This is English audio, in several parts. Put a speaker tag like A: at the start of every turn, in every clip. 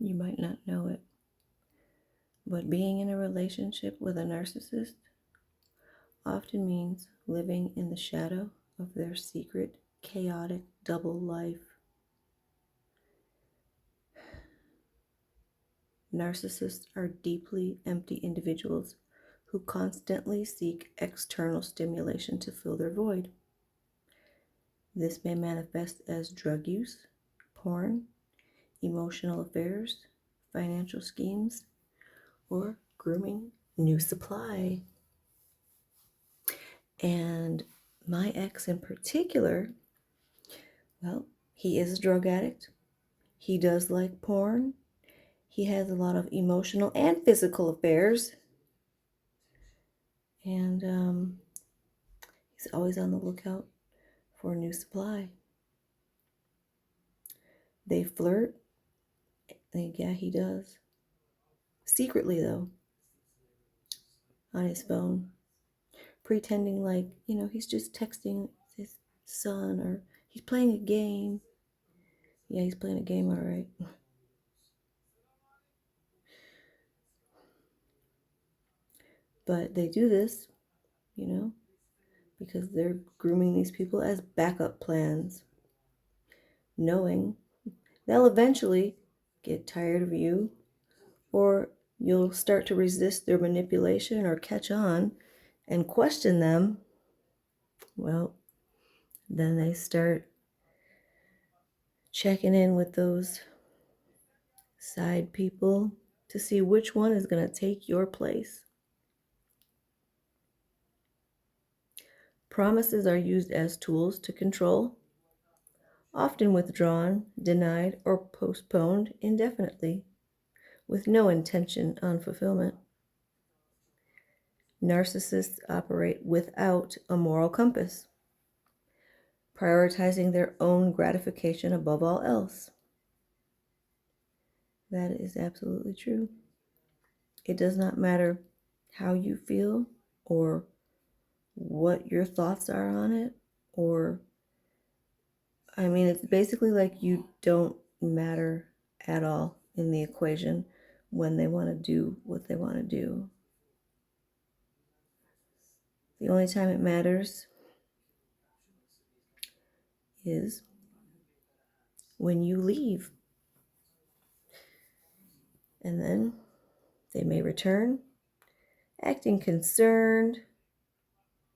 A: You might not know it, but being in a relationship with a narcissist often means living in the shadow of their secret, chaotic double life. Narcissists are deeply empty individuals who constantly seek external stimulation to fill their void. This may manifest as drug use, porn, emotional affairs, financial schemes, or grooming new supply. And my ex in particular, well, he is a drug addict. He does like porn. He has a lot of emotional and physical affairs. And he's always on the lookout for a new supply. They flirt. Yeah, he does. Secretly, though, on his phone, pretending like, he's just texting his son or he's playing a game. Yeah, he's playing a game, all right. But they do this, because they're grooming these people as backup plans, knowing they'll eventually get tired of you, or you'll start to resist their manipulation or catch on and question them. Well, then they start checking in with those side people to see which one is going to take your place. Promises are used as tools to control, often withdrawn, denied, or postponed indefinitely, with no intention on fulfillment. Narcissists operate without a moral compass, prioritizing their own gratification above all else. That is absolutely true. It does not matter how you feel or what your thoughts are on it, it's basically like you don't matter at all in the equation when they want to do what they want to do. The only time it matters is when you leave. And then they may return, acting concerned,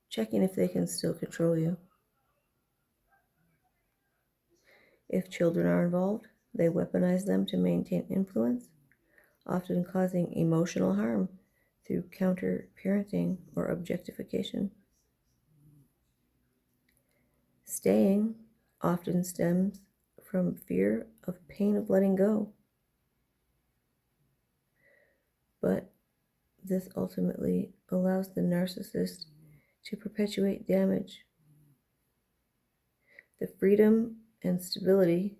A: checking if they can still control you. If children are involved, they weaponize them to maintain influence, often causing emotional harm through counter-parenting or objectification. Staying often stems from fear of pain of letting go. But this ultimately allows the narcissist to perpetuate damage. The freedom and stability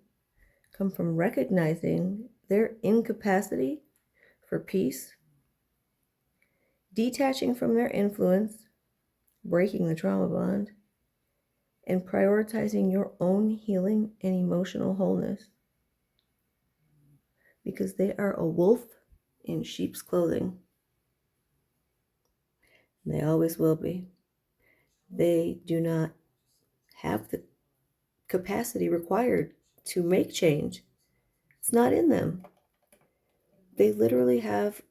A: come from recognizing their incapacity for peace, detaching from their influence, breaking the trauma bond, and prioritizing your own healing and emotional wholeness. Because they are a wolf in sheep's clothing. They always will be. They do not have the capacity required to make change. It's not in them. They literally have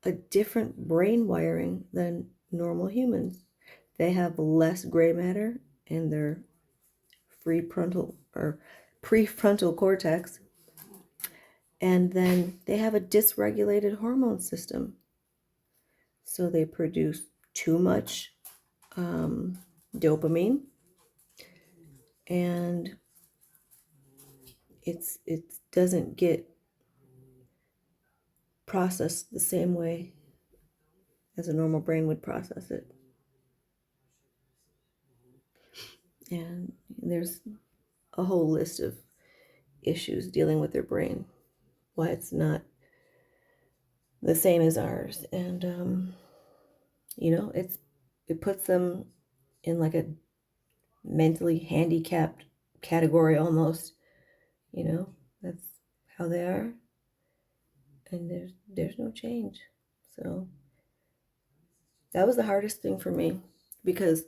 A: a different brain wiring than normal humans. They have less gray matter in their prefrontal cortex, and then they have a dysregulated hormone system. So they produce too much dopamine, and it doesn't get processed the same way as a normal brain would process it. And there's a whole list of issues dealing with their brain, why it's not the same as ours. And it puts them in like a mentally handicapped category almost. That's how they are, and there's no change. So that was the hardest thing for me, because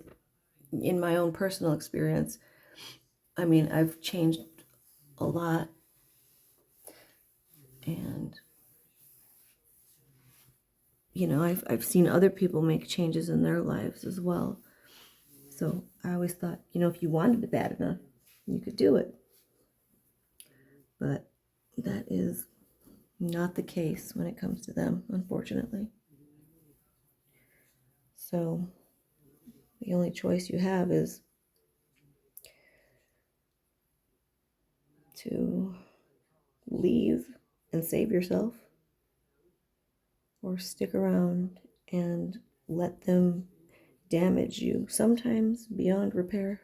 A: in my own personal experience, I mean, I've changed a lot, and I've seen other people make changes in their lives as well. So I always thought, if you wanted it bad enough, you could do it. But that is not the case when it comes to them, unfortunately. So the only choice you have is to leave and save yourself, or stick around and let them damage you, sometimes beyond repair.